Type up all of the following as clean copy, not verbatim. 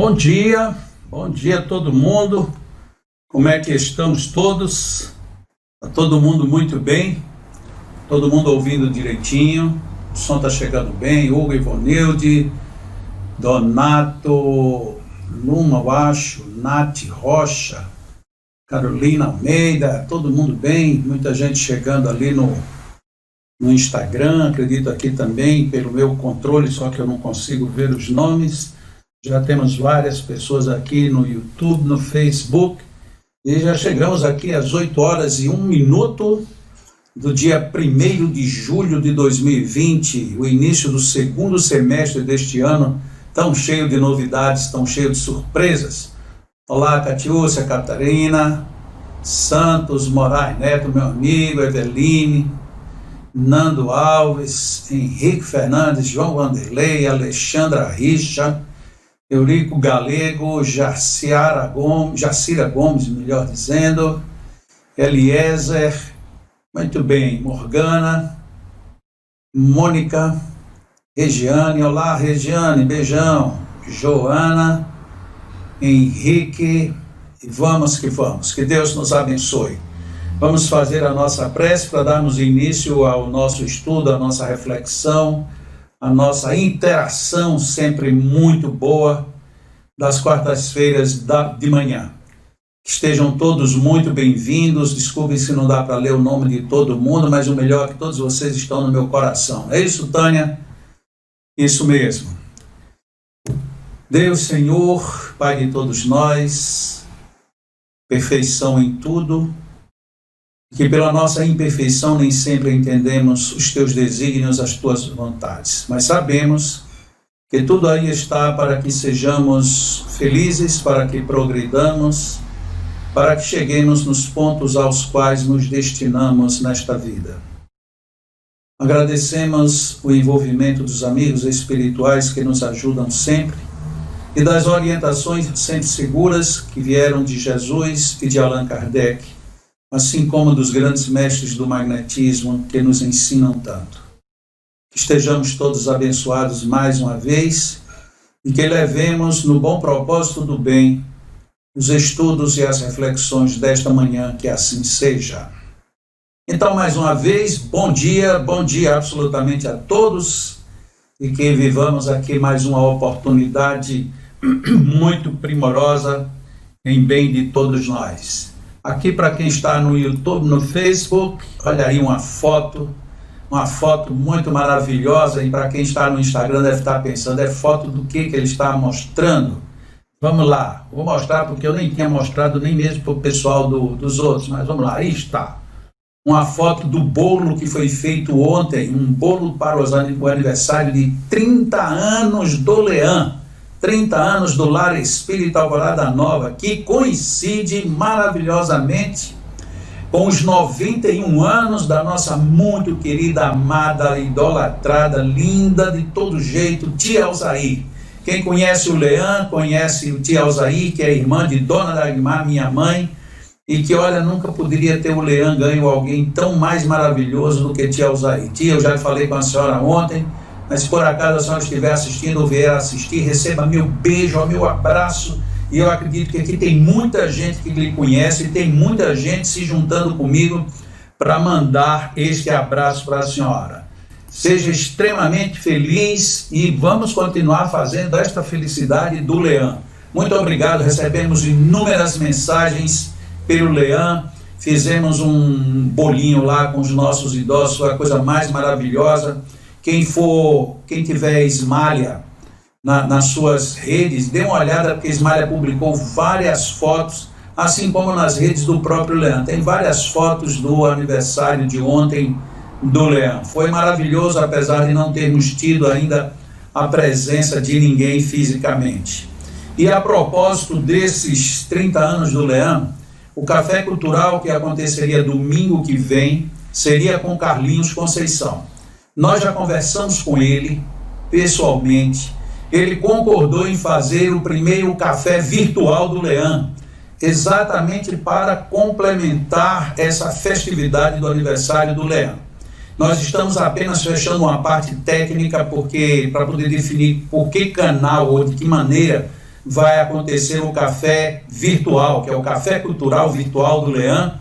Bom dia a todo mundo. Como é que estamos todos? Está todo mundo muito bem? Todo mundo ouvindo direitinho? O som está chegando bem? Hugo Ivonilde, Donato Luma, eu acho, Nath Rocha, Carolina Almeida, todo mundo bem? Muita gente chegando ali no Instagram, acredito aqui também pelo meu controle, só que eu não consigo ver os nomes. Já temos várias pessoas aqui no YouTube, no Facebook, e já chegamos aqui às 8h01 do dia 1º de julho de 2020, o início do segundo semestre deste ano, tão cheio de novidades, tão cheio de surpresas. Olá, Catiúcia, Catarina, Santos, Moraes Neto, meu amigo, Eveline, Nando Alves, Henrique Fernandes, João Vanderlei, Alexandra Richa, Eurico Galego, Jacira Gomes, melhor dizendo, Eliezer, muito bem, Morgana, Mônica, Regiane, olá Regiane, beijão, Joana, Henrique, e vamos que Deus nos abençoe. Vamos fazer a nossa prece para darmos início ao nosso estudo, à nossa reflexão, a nossa interação sempre muito boa das quartas-feiras de manhã. Que estejam todos muito bem-vindos. Desculpem se não dá para ler o nome de todo mundo, mas o melhor é que todos vocês estão no meu coração. É isso, Tânia? Isso mesmo. Deus, Senhor, Pai de todos nós, perfeição em tudo, que pela nossa imperfeição nem sempre entendemos os teus desígnios, as tuas vontades, mas sabemos que tudo aí está para que sejamos felizes, para que progridamos, para que cheguemos nos pontos aos quais nos destinamos nesta vida. Agradecemos o envolvimento dos amigos espirituais que nos ajudam sempre e das orientações sempre seguras que vieram de Jesus e de Allan Kardec, assim como dos grandes mestres do magnetismo que nos ensinam tanto. Que estejamos todos abençoados mais uma vez e que levemos no bom propósito do bem os estudos e as reflexões desta manhã, que assim seja. Então, mais uma vez, bom dia absolutamente a todos e que vivamos aqui mais uma oportunidade muito primorosa em bem de todos nós. Aqui, para quem está no YouTube, no Facebook, olha aí uma foto muito maravilhosa, e para quem está no Instagram deve estar pensando, é foto do que ele está mostrando? Vamos lá, vou mostrar porque eu nem tinha mostrado nem mesmo para o pessoal dos outros, mas vamos lá, aí está. Uma foto do bolo que foi feito ontem, um bolo para o aniversário de 30 anos do Leão. 30 anos do Lar Espírita Alvorada Nova, que coincide maravilhosamente com os 91 anos da nossa muito querida, amada, idolatrada, linda de todo jeito, tia Alzair. Quem conhece o Leão, conhece o tia Alzair, que é irmã de Dona Dagmar, minha mãe, e que, olha, nunca poderia ter o Leão ganho alguém tão mais maravilhoso do que tia Alzair. Tia, eu já falei com a senhora ontem, mas se por acaso a senhora estiver assistindo ou vier assistir, receba meu beijo, meu abraço, e eu acredito que aqui tem muita gente que lhe conhece, e tem muita gente se juntando comigo para mandar este abraço para a senhora. Seja extremamente feliz e vamos continuar fazendo esta felicidade do Leão. Muito obrigado, recebemos inúmeras mensagens pelo Leão, fizemos um bolinho lá com os nossos idosos, foi a coisa mais maravilhosa. Quem tiver Esmalha nas suas redes, dê uma olhada, porque Esmalha publicou várias fotos, assim como nas redes do próprio Leão. Tem várias fotos do aniversário de ontem do Leão. Foi maravilhoso, apesar de não termos tido ainda a presença de ninguém fisicamente. E a propósito desses 30 anos do Leão, o Café Cultural que aconteceria domingo que vem seria com Carlinhos Conceição. Nós já conversamos com ele pessoalmente, ele concordou em fazer o primeiro café virtual do Leão, exatamente para complementar essa festividade do aniversário do Leão. Nós estamos apenas fechando uma parte técnica, porque para poder definir por que canal ou de que maneira vai acontecer o café virtual, que é o Café Cultural Virtual do Leão,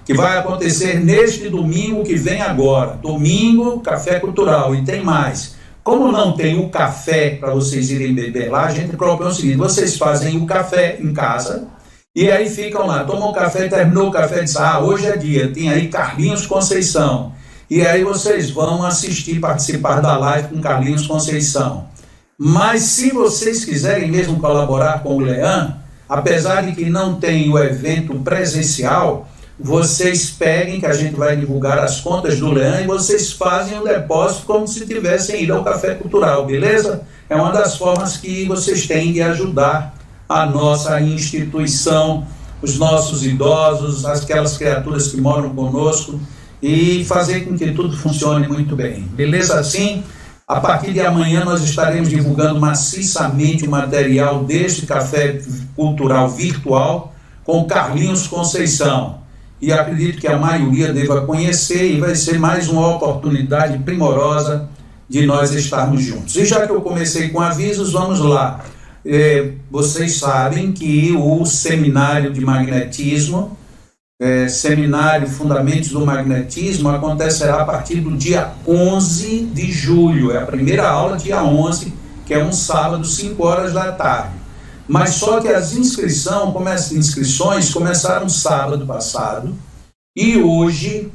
que vai acontecer neste domingo que vem agora. Domingo, Café Cultural. E tem mais. Como não tem o café para vocês irem beber lá, a gente colocou o seguinte: vocês fazem o café em casa e aí ficam lá, tomam o café, terminou o café e dizem, hoje é dia, tem aí Carlinhos Conceição. E aí vocês vão assistir, participar da live com Carlinhos Conceição. Mas se vocês quiserem mesmo colaborar com o Leão, apesar de que não tem o evento presencial, vocês peguem, que a gente vai divulgar as contas do Leão, e vocês fazem o depósito como se tivessem ido ao Café Cultural, beleza? É uma das formas que vocês têm de ajudar a nossa instituição, os nossos idosos, aquelas criaturas que moram conosco, e fazer com que tudo funcione muito bem. Beleza assim? A partir de amanhã nós estaremos divulgando maciçamente o material deste Café Cultural Virtual com Carlinhos Conceição. E acredito que a maioria deva conhecer, e vai ser mais uma oportunidade primorosa de nós estarmos juntos. E já que eu comecei com avisos, vamos lá. Vocês sabem que o seminário de magnetismo, seminário Fundamentos do Magnetismo, acontecerá a partir do dia 11 de julho. É a primeira aula, dia 11, que é um sábado, 5 horas da tarde. Mas só que as inscrições começaram sábado passado e hoje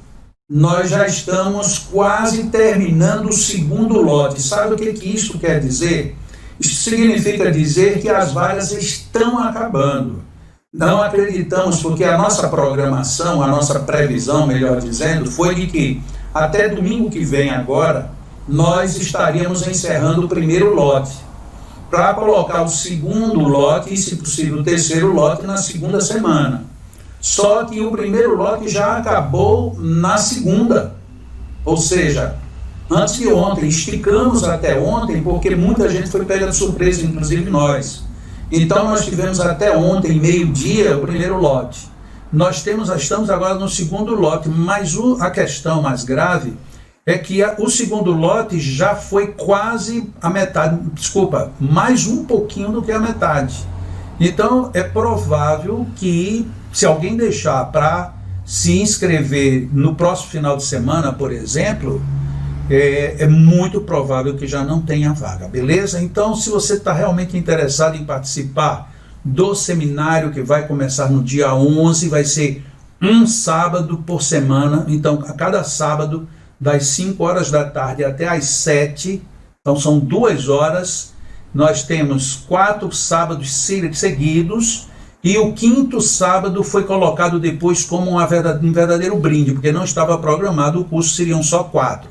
nós já estamos quase terminando o segundo lote. Sabe o que isso quer dizer? Isso significa dizer que as vagas estão acabando. Não acreditamos, porque a nossa programação, a nossa previsão, melhor dizendo, foi de que até domingo que vem agora, nós estaríamos encerrando o primeiro lote, para colocar o segundo lote e, se possível, o terceiro lote na segunda semana. Só que o primeiro lote já acabou na segunda, ou seja, antes de ontem. Esticamos até ontem, porque muita gente foi pega de surpresa, inclusive nós. Então nós tivemos até ontem, meio-dia, o primeiro lote. Nós estamos agora no segundo lote, mas a questão mais grave é que o segundo lote já foi quase a metade, mais um pouquinho do que a metade. Então é provável que, se alguém deixar para se inscrever no próximo final de semana, por exemplo, é muito provável que já não tenha vaga, beleza? Então, se você está realmente interessado em participar do seminário que vai começar no dia 11, vai ser um sábado por semana. Então, a cada sábado, das 5 horas da tarde até às 7, então são 2 horas, nós temos 4 sábados seguidos, e o 5º sábado foi colocado depois como um verdadeiro brinde, porque não estava programado, o curso seriam só 4.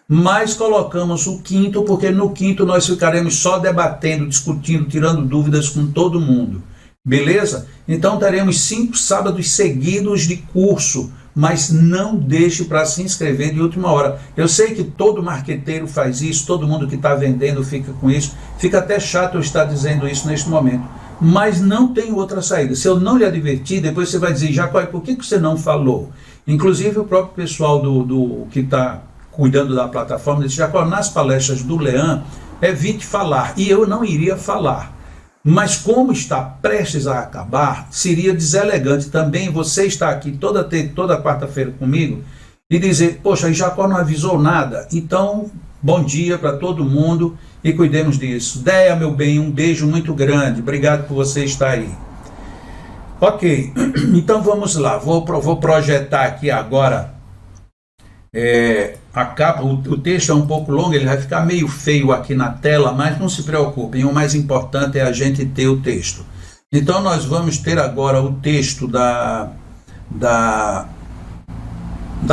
Mas colocamos o 5º, porque no 5º nós ficaremos só debatendo, discutindo, tirando dúvidas com todo mundo. Beleza? Então teremos 5 sábados seguidos de curso, mas não deixe para se inscrever de última hora. Eu sei que todo marqueteiro faz isso, todo mundo que está vendendo fica com isso, fica até chato eu estar dizendo isso neste momento, mas não tem outra saída. Se eu não lhe advertir, depois você vai dizer, Jacó, por que você não falou? Inclusive o próprio pessoal que está cuidando da plataforma disse, Jacó, nas palestras do Leão, evite falar, e eu não iria falar. Mas como está prestes a acabar, seria deselegante também você estar aqui toda quarta-feira comigo e dizer, poxa, Jacó não avisou nada. Então, bom dia para todo mundo e cuidemos disso. Deia, meu bem, um beijo muito grande. Obrigado por você estar aí. Ok, então vamos lá. Vou projetar aqui agora a capa. O texto é um pouco longo, ele vai ficar meio feio aqui na tela, mas não se preocupem, o mais importante é a gente ter o texto. Então nós vamos ter agora o texto da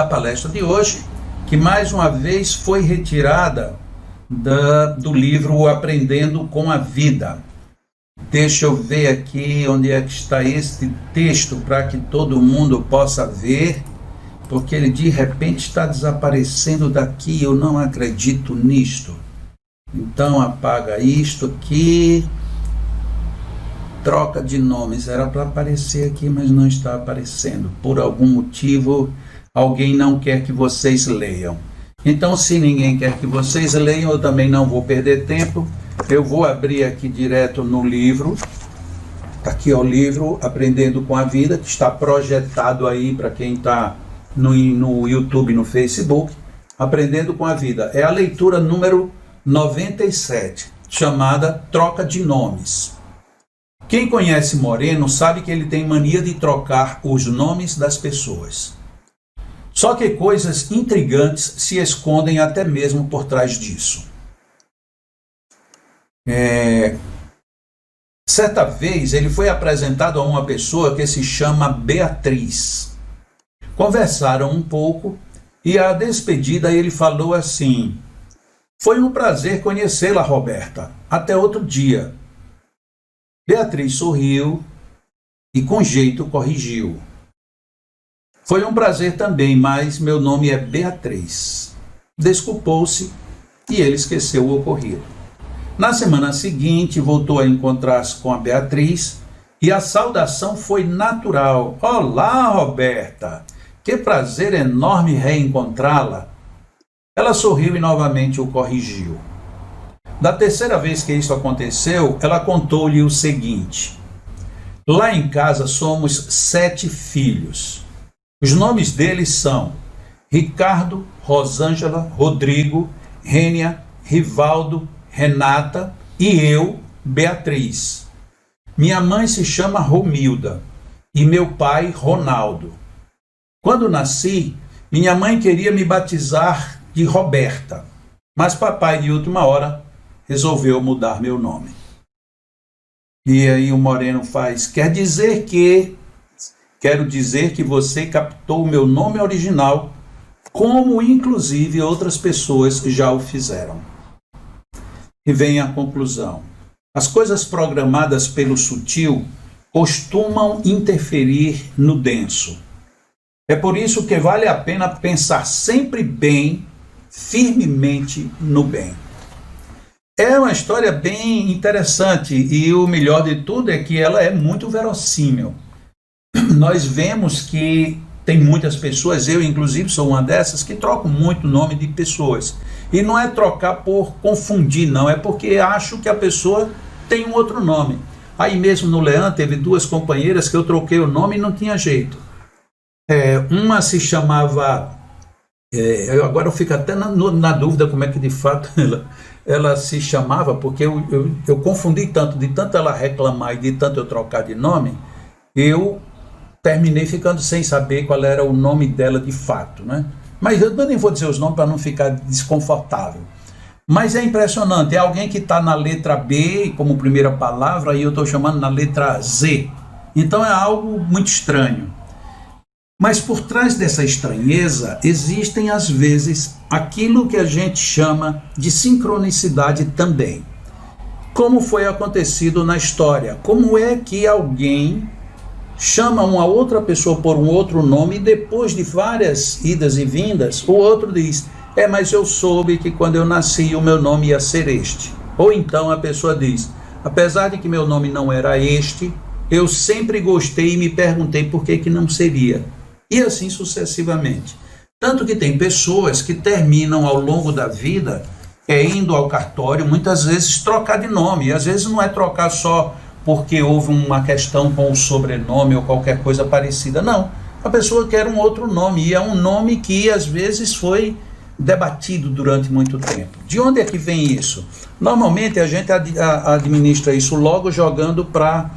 palestra de hoje, que mais uma vez foi retirada do livro O Aprendendo com a Vida. Deixa eu ver aqui onde é que está este texto para que todo mundo possa ver, porque ele de repente está desaparecendo daqui, eu não acredito nisto. Então apaga isto aqui, troca de nomes, era para aparecer aqui, mas não está aparecendo. Por algum motivo, alguém não quer que vocês leiam. Então, se ninguém quer que vocês leiam, eu também não vou perder tempo. Eu vou abrir aqui direto no livro, Está aqui o livro Aprendendo com a Vida, que está projetado aí para quem está no YouTube, no Facebook. Aprendendo com a Vida. É a leitura número 97, chamada Troca de Nomes. Quem conhece Moreno sabe que ele tem mania de trocar os nomes das pessoas. Só que coisas intrigantes se escondem até mesmo por trás disso. Certa vez ele foi apresentado a uma pessoa que se chama Beatriz. Conversaram um pouco e à despedida ele falou assim: "Foi um prazer conhecê-la, Roberta. Até outro dia." Beatriz sorriu e com jeito corrigiu: "Foi um prazer também, mas meu nome é Beatriz." Desculpou-se e ele esqueceu o ocorrido. Na semana seguinte, voltou a encontrar-se com a Beatriz e a saudação foi natural. "Olá, Roberta! Que prazer enorme reencontrá-la." Ela sorriu e novamente o corrigiu. Da terceira vez que isso aconteceu, ela contou-lhe o seguinte: "Lá em casa somos 7 filhos. Os nomes deles são Ricardo, Rosângela, Rodrigo, Rênia, Rivaldo, Renata e eu, Beatriz. Minha mãe se chama Romilda e meu pai, Ronaldo. Quando nasci, minha mãe queria me batizar de Roberta, mas papai, de última hora, resolveu mudar meu nome." E aí o Moreno faz: Quero dizer que você captou o meu nome original, como inclusive outras pessoas já o fizeram." E vem a conclusão: as coisas programadas pelo sutil costumam interferir no denso. É por isso que vale a pena pensar sempre bem, firmemente no bem. É uma história bem interessante e o melhor de tudo é que ela é muito verossímil. Nós vemos que tem muitas pessoas, eu inclusive sou uma dessas, que trocam muito o nome de pessoas. E não é trocar por confundir, não, é porque acho que a pessoa tem um outro nome. Aí mesmo no Leão teve 2 companheiras que eu troquei o nome e não tinha jeito. Uma se chamava, agora eu fico até na dúvida como é que de fato ela se chamava, porque eu confundi tanto, de tanto ela reclamar e de tanto eu trocar de nome, eu terminei ficando sem saber qual era o nome dela de fato, né? Mas eu nem vou dizer os nomes para não ficar desconfortável. Mas é impressionante, é alguém que está na letra B como primeira palavra e eu estou chamando na letra Z. Então é algo muito estranho. Mas por trás dessa estranheza existem às vezes aquilo que a gente chama de sincronicidade também. Como foi acontecido na história? Como é que alguém chama uma outra pessoa por um outro nome e depois de várias idas e vindas, o outro diz: mas eu soube que quando eu nasci o meu nome ia ser este. Ou então a pessoa diz: apesar de que meu nome não era este, eu sempre gostei e me perguntei por que não seria. E assim sucessivamente. Tanto que tem pessoas que terminam ao longo da vida indo ao cartório, muitas vezes trocar de nome. E às vezes não é trocar só porque houve uma questão com o sobrenome ou qualquer coisa parecida. Não, a pessoa quer um outro nome. E é um nome que às vezes foi debatido durante muito tempo. De onde é que vem isso? Normalmente a gente administra isso logo jogando para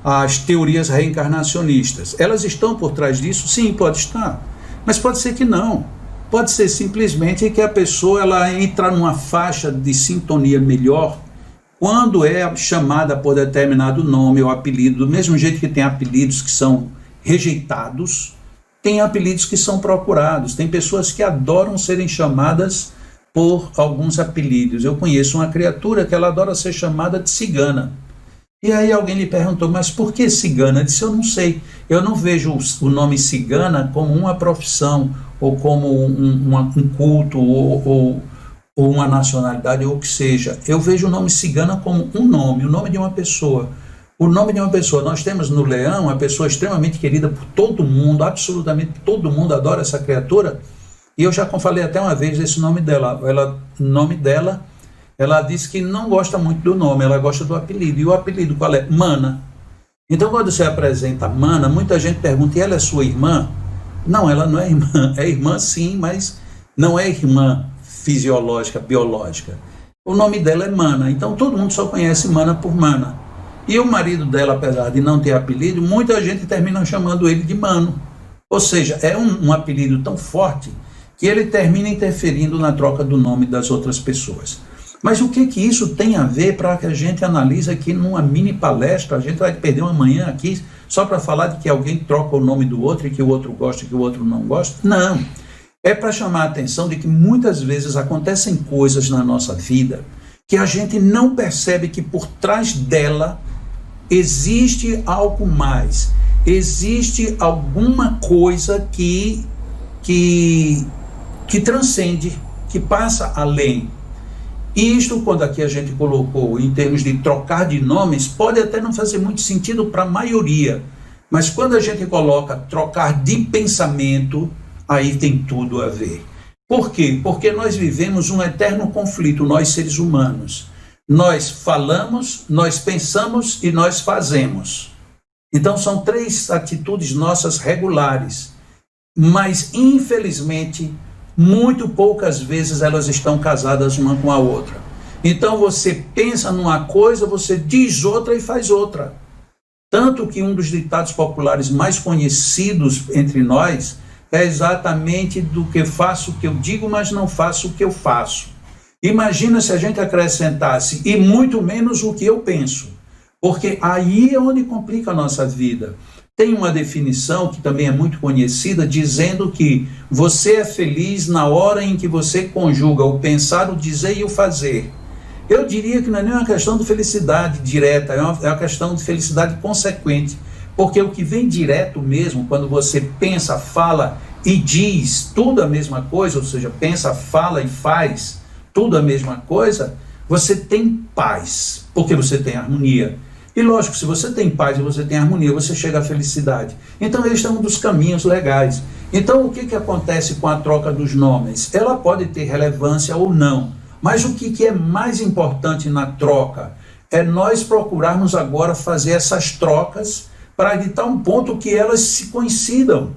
as teorias reencarnacionistas. Elas estão por trás disso? Sim, pode estar. Mas pode ser que não. Pode ser simplesmente que a pessoa ela entra numa faixa de sintonia melhor quando é chamada por determinado nome ou apelido. Do mesmo jeito que tem apelidos que são rejeitados, tem apelidos que são procurados. Tem pessoas que adoram serem chamadas por alguns apelidos. Eu conheço uma criatura que ela adora ser chamada de cigana. E aí alguém lhe perguntou: mas por que cigana? Eu disse: eu não sei. Eu não vejo o nome cigana como uma profissão, ou como um culto, ou uma nacionalidade, ou o que seja. Eu vejo o nome cigana como um nome, o nome de uma pessoa. O nome de uma pessoa. Nós temos no Leão uma pessoa extremamente querida por todo mundo, absolutamente todo mundo adora essa criatura. E eu já falei até uma vez esse nome dela. Ela disse que não gosta muito do nome, ela gosta do apelido. E o apelido qual é? Mana. Então, quando você apresenta Mana, muita gente pergunta, e ela é sua irmã? Não, ela não é irmã. É irmã sim, mas não é irmã fisiológica, biológica. O nome dela é Mana, então todo mundo só conhece Mana por Mana. E o marido dela, apesar de não ter apelido, muita gente termina chamando ele de Mano. Ou seja, é um apelido tão forte que ele termina interferindo na troca do nome das outras pessoas. Mas o que isso tem a ver para que a gente analise aqui numa mini palestra? A gente vai perder uma manhã aqui só para falar de que alguém troca o nome do outro e que o outro gosta e que o outro não gosta? Não. É para chamar a atenção de que muitas vezes acontecem coisas na nossa vida que a gente não percebe que por trás dela existe algo mais. Existe alguma coisa que transcende, que passa além. Isto, quando aqui a gente colocou em termos de trocar de nomes, pode até não fazer muito sentido para a maioria, mas quando a gente coloca trocar de pensamento, aí tem tudo a ver. Por quê? Porque nós vivemos um eterno conflito, nós seres humanos. Nós falamos, nós pensamos e nós fazemos. Então são 3 atitudes nossas regulares, mas infelizmente muito poucas vezes elas estão casadas uma com a outra. Então você pensa numa coisa, você diz outra e faz outra. Tanto que um dos ditados populares mais conhecidos entre nós é exatamente do que faço o que eu digo, mas não faço o que eu faço. Imagina se a gente acrescentasse e muito menos o que eu penso, porque aí é onde complica a nossa vida. Tem uma definição que também é muito conhecida, dizendo que você é feliz na hora em que você conjuga o pensar, o dizer e o fazer. Eu diria que não é nem uma questão de felicidade direta, é uma questão de felicidade consequente, porque o que vem direto mesmo, quando você pensa, fala e diz tudo a mesma coisa, ou seja, pensa, fala e faz tudo a mesma coisa, você tem paz, porque você tem harmonia. E lógico, se você tem paz e você tem harmonia, você chega à felicidade. Então este é um dos caminhos legais. Então o que acontece com a troca dos nomes? Ela pode ter relevância ou não, mas o que é mais importante na troca é nós procurarmos agora fazer essas trocas para de tal ponto que elas se coincidam.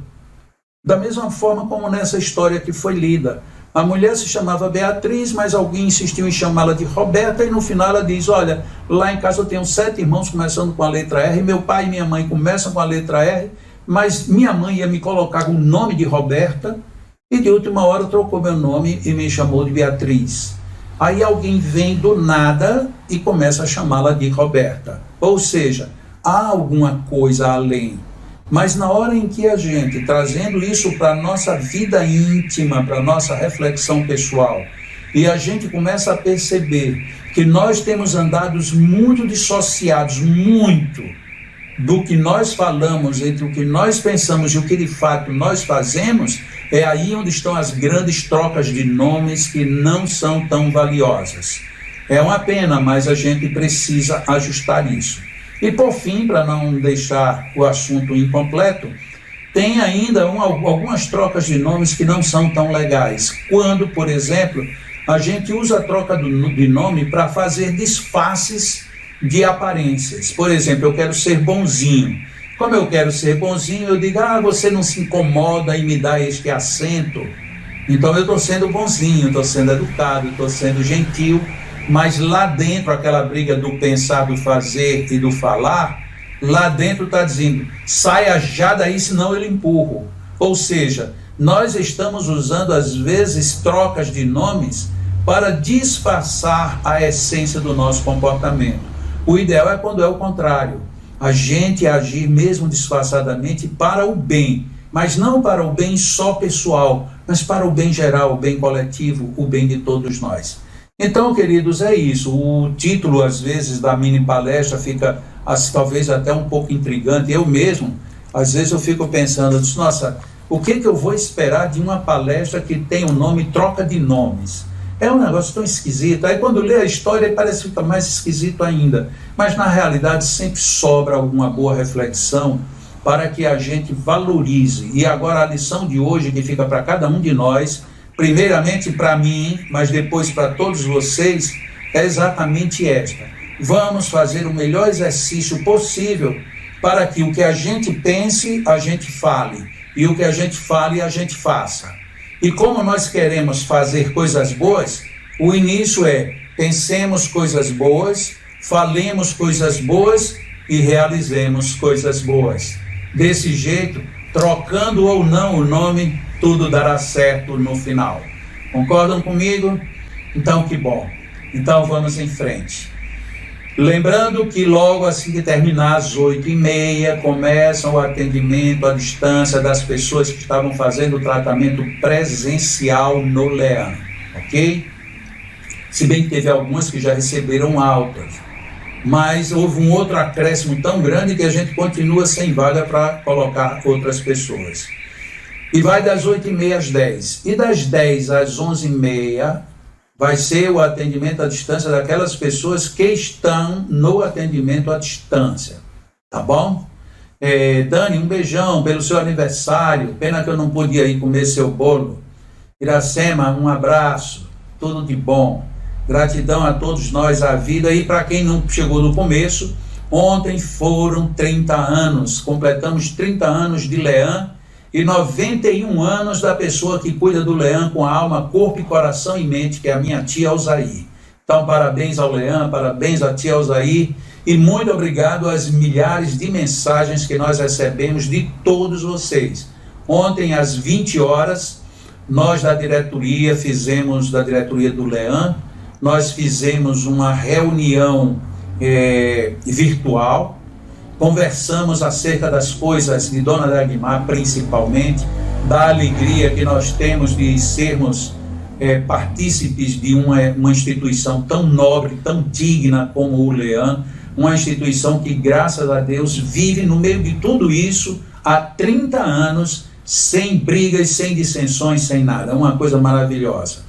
Da mesma forma como nessa história que foi lida. A mulher se chamava Beatriz, mas alguém insistiu em chamá-la de Roberta, e no final ela diz, olha, lá em casa eu tenho 7 irmãos começando com a letra R, meu pai e minha mãe começam com a letra R, mas minha mãe ia me colocar o nome de Roberta, e de última hora trocou meu nome e me chamou de Beatriz. Aí alguém vem do nada e começa a chamá-la de Roberta. Ou seja, há alguma coisa além. Mas na hora em que a gente, trazendo isso para a nossa vida íntima, para a nossa reflexão pessoal, e a gente começa a perceber que nós temos andado muito dissociados, muito do que nós falamos, entre o que nós pensamos e o que de fato nós fazemos, é aí onde estão as grandes trocas de nomes que não são tão valiosas. É uma pena, mas a gente precisa ajustar isso. E por fim, para não deixar o assunto incompleto, tem ainda algumas trocas de nomes que não são tão legais. Quando, por exemplo, a gente usa a troca de nome para fazer disfarces de aparências. Por exemplo, eu quero ser bonzinho. Como eu quero ser bonzinho, eu digo, você não se incomoda em me dar este acento. Então eu estou sendo bonzinho, estou sendo educado, estou sendo gentil. Mas lá dentro, aquela briga do pensar, do fazer e do falar, lá dentro está dizendo, saia já daí, senão eu lhe empurro. Ou seja, nós estamos usando às vezes trocas de nomes para disfarçar a essência do nosso comportamento. O ideal é quando é o contrário, a gente agir mesmo disfarçadamente para o bem, mas não para o bem só pessoal, mas para o bem geral, o bem coletivo, o bem de todos nós. Então, queridos, é isso. O título, às vezes, da mini palestra fica, talvez, até um pouco intrigante. Eu mesmo, às vezes, eu fico pensando, nossa, o que eu vou esperar de uma palestra que tem o nome troca de nomes? É um negócio tão esquisito. Aí, quando lê a história, parece que fica mais esquisito ainda. Mas, na realidade, sempre sobra alguma boa reflexão para que a gente valorize. E agora, a lição de hoje, que fica para cada um de nós, primeiramente para mim, mas depois para todos vocês, é exatamente esta. Vamos fazer o melhor exercício possível para que o que a gente pense, a gente fale, e o que a gente fale, a gente faça. E como nós queremos fazer coisas boas, o início é: pensemos coisas boas, falemos coisas boas e realizemos coisas boas. Desse jeito, trocando ou não o nome, tudo dará certo no final. Concordam comigo? Então, que bom. Então, vamos em frente. Lembrando que logo assim que terminar às 8h30, começa o atendimento à distância das pessoas que estavam fazendo o tratamento presencial no Leão, ok? Se bem que teve algumas que já receberam altas, mas houve um outro acréscimo tão grande que a gente continua sem vaga para colocar outras pessoas. E vai das 8h30 às 10. E das 10 às 11h30 vai ser o atendimento à distância daquelas pessoas que estão no atendimento à distância. Tá bom? Dani, um beijão pelo seu aniversário. Pena que eu não podia ir comer seu bolo. Iracema, um abraço. Tudo de bom. Gratidão a todos nós, a vida. E para quem não chegou no começo, ontem foram 30 anos. Completamos 30 anos de Leão e 91 anos da pessoa que cuida do Leão com a alma, corpo, coração e mente, que é a minha tia Alzair. Então, parabéns ao Leão, parabéns à tia Alzair e muito obrigado às milhares de mensagens que nós recebemos de todos vocês. Ontem, às 20 horas, nós da diretoria do Leão, nós fizemos uma reunião virtual. Conversamos acerca das coisas de Dona Dagmar, principalmente, da alegria que nós temos de sermos partícipes de uma instituição tão nobre, tão digna como o Leão, uma instituição que, graças a Deus, vive no meio de tudo isso há 30 anos, sem brigas, sem dissensões, sem nada. É uma coisa maravilhosa.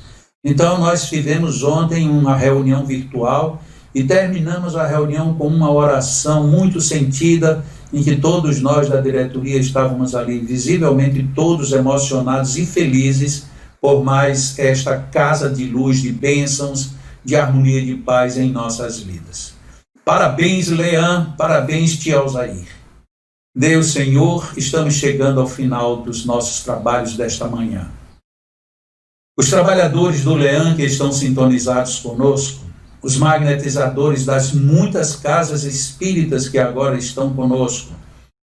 Então, nós tivemos ontem uma reunião virtual e terminamos a reunião com uma oração muito sentida, em que todos nós da diretoria estávamos ali, visivelmente todos emocionados e felizes por mais esta casa de luz, de bênçãos, de harmonia e de paz em nossas vidas. Parabéns, Leão, parabéns, tia Alzair. Deus, Senhor, estamos chegando ao final dos nossos trabalhos desta manhã. Os trabalhadores do Leão que estão sintonizados conosco, os magnetizadores das muitas casas espíritas que agora estão conosco,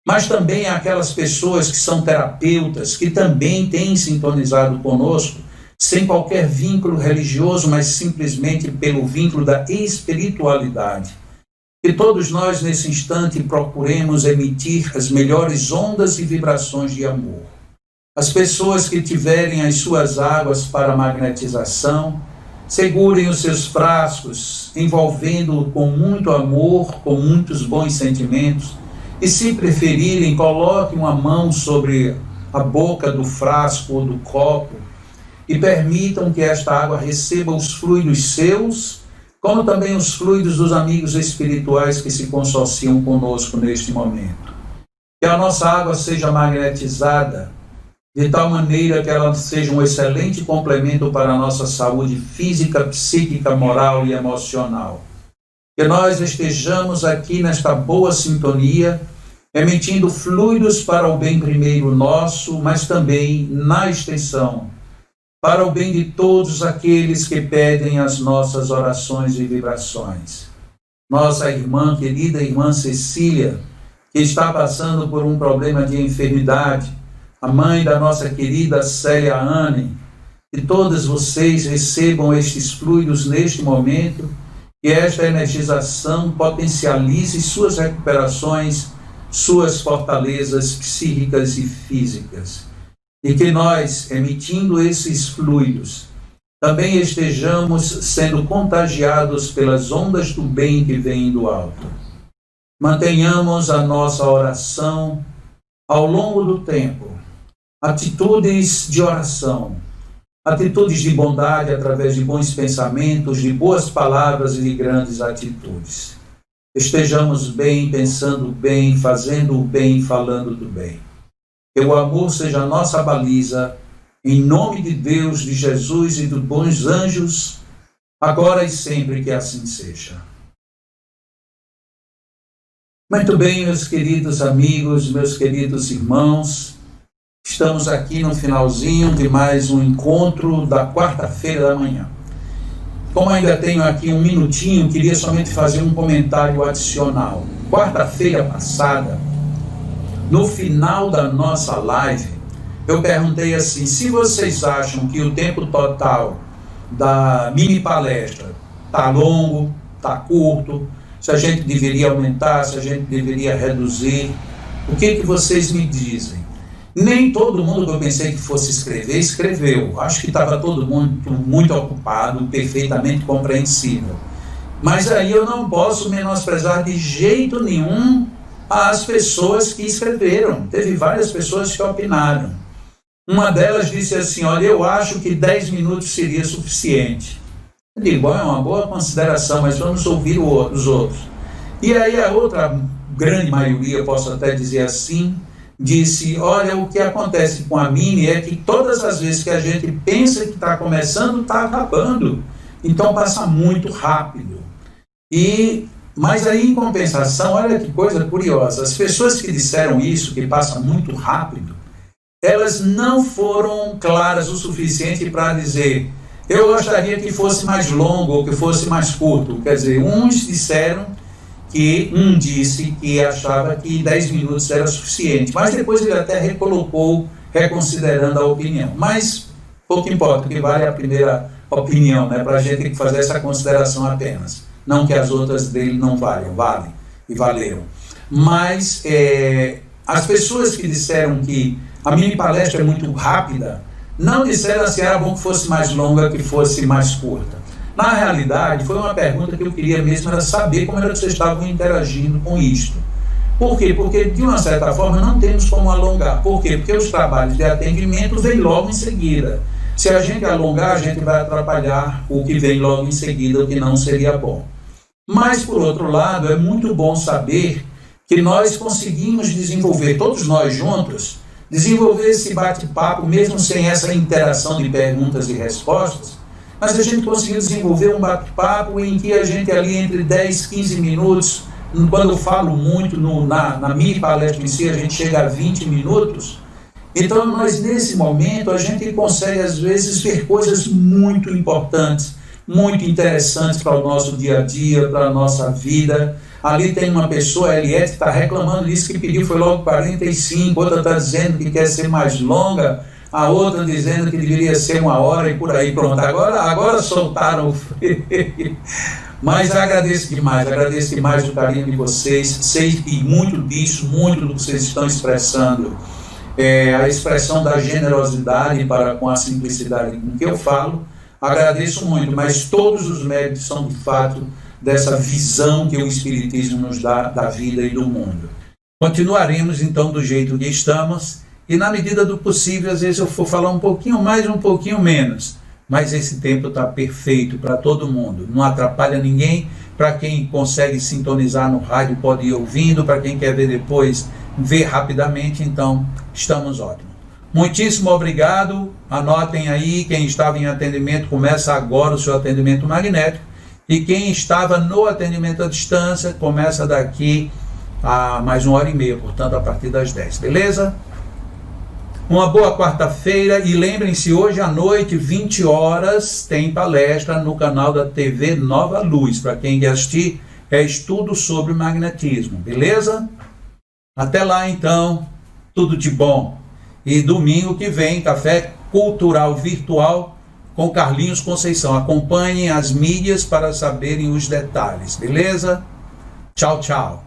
mas também aquelas pessoas que são terapeutas, que também têm sintonizado conosco, sem qualquer vínculo religioso, mas simplesmente pelo vínculo da espiritualidade. Que todos nós, nesse instante, procuremos emitir as melhores ondas e vibrações de amor. As pessoas que tiverem as suas águas para magnetização, segurem os seus frascos, envolvendo-o com muito amor, com muitos bons sentimentos, e se preferirem, coloquem uma mão sobre a boca do frasco ou do copo e permitam que esta água receba os fluidos seus, como também os fluidos dos amigos espirituais que se consociam conosco neste momento. Que a nossa água seja magnetizada de tal maneira que ela seja um excelente complemento para a nossa saúde física, psíquica, moral e emocional. Que nós estejamos aqui nesta boa sintonia, emitindo fluidos para o bem primeiro nosso, mas também, na extensão, para o bem de todos aqueles que pedem as nossas orações e vibrações. Nossa irmã, querida irmã Cecília, que está passando por um problema de enfermidade, a mãe da nossa querida Célia Anne, que todas vocês recebam estes fluidos neste momento, que esta energização potencialize suas recuperações, suas fortalezas psíquicas e físicas. E que nós, emitindo esses fluidos, também estejamos sendo contagiados pelas ondas do bem que vêm do alto. Mantenhamos a nossa oração ao longo do tempo, atitudes de oração, atitudes de bondade através de bons pensamentos, de boas palavras e de grandes atitudes. Estejamos bem, pensando bem, fazendo o bem, falando do bem. Que o amor seja a nossa baliza, em nome de Deus, de Jesus e dos bons anjos, agora e sempre que assim seja. Muito bem, meus queridos amigos, meus queridos irmãos, estamos aqui no finalzinho de mais um encontro da quarta-feira da manhã. Como ainda tenho aqui um minutinho, queria somente fazer um comentário adicional. Quarta-feira passada, no final da nossa live, eu perguntei assim: se vocês acham que o tempo total da mini palestra está longo, está curto, se a gente deveria aumentar, se a gente deveria reduzir, o que vocês me dizem? Nem todo mundo que eu pensei que fosse escrever, escreveu. Acho que estava todo mundo muito ocupado, perfeitamente compreensível. Mas aí eu não posso menosprezar de jeito nenhum as pessoas que escreveram. Teve várias pessoas que opinaram. Uma delas disse assim: olha, eu acho que 10 minutos seria suficiente. Eu digo, bom, é uma boa consideração, mas vamos ouvir os outros. E aí a outra grande maioria, posso até dizer assim, disse: olha, o que acontece com a mini é que todas as vezes que a gente pensa que está começando, está acabando. Então passa muito rápido. Mas aí, em compensação, olha que coisa curiosa, as pessoas que disseram isso, que passa muito rápido, elas não foram claras o suficiente para dizer: eu gostaria que fosse mais longo ou que fosse mais curto. Quer dizer, uns disseram um disse que achava que 10 minutos era suficiente, mas depois ele até recolocou, reconsiderando a opinião. Mas pouco importa, que vale a primeira opinião, né? Para a gente ter que fazer essa consideração apenas. Não que as outras dele não valem e valeram. Mas as pessoas que disseram que a mini palestra é muito rápida, não disseram assim: era bom que fosse mais longa, que fosse mais curta. Na realidade, foi uma pergunta que eu queria mesmo era saber como era que vocês estavam interagindo com isto. Por quê? Porque, de uma certa forma, não temos como alongar. Por quê? Porque os trabalhos de atendimento vêm logo em seguida. Se a gente alongar, a gente vai atrapalhar o que vem logo em seguida, o que não seria bom. Mas, por outro lado, é muito bom saber que nós conseguimos desenvolver, todos nós juntos, desenvolver esse bate-papo, mesmo sem essa interação de perguntas e respostas, mas a gente conseguiu desenvolver um bate-papo em que a gente ali entre 10, 15 minutos, quando eu falo muito na mini palestra em si, a gente chega a 20 minutos, então nós nesse momento a gente consegue às vezes ver coisas muito importantes, muito interessantes para o nosso dia a dia, para a nossa vida. Ali tem uma pessoa, a Eliette, que está reclamando disso, que pediu foi logo 45, outra está dizendo que quer ser mais longa, a outra dizendo que deveria ser 1 hora e por aí, pronto. Agora soltaram o freio. Mas agradeço demais o carinho de vocês, sei que muito disso, muito do que vocês estão expressando, a expressão da generosidade para com a simplicidade com que eu falo, agradeço muito, mas todos os méritos são de fato dessa visão que o Espiritismo nos dá da vida e do mundo. Continuaremos então do jeito que estamos, e na medida do possível, às vezes eu for falar um pouquinho mais, um pouquinho menos, mas esse tempo está perfeito para todo mundo, não atrapalha ninguém. Para quem consegue sintonizar no rádio pode ir ouvindo, para quem quer ver depois, ver rapidamente, então estamos ótimos. Muitíssimo obrigado, anotem aí, quem estava em atendimento começa agora o seu atendimento magnético, e quem estava no atendimento à distância começa daqui a mais 1h30, portanto a partir das 10, beleza? Uma boa quarta-feira, e lembrem-se, hoje à noite, 20 horas, tem palestra no canal da TV Nova Luz. Para quem quer assistir, é estudo sobre magnetismo, beleza? Até lá então, tudo de bom. E domingo que vem, Café Cultural Virtual com Carlinhos Conceição. Acompanhem as mídias para saberem os detalhes, beleza? Tchau, tchau.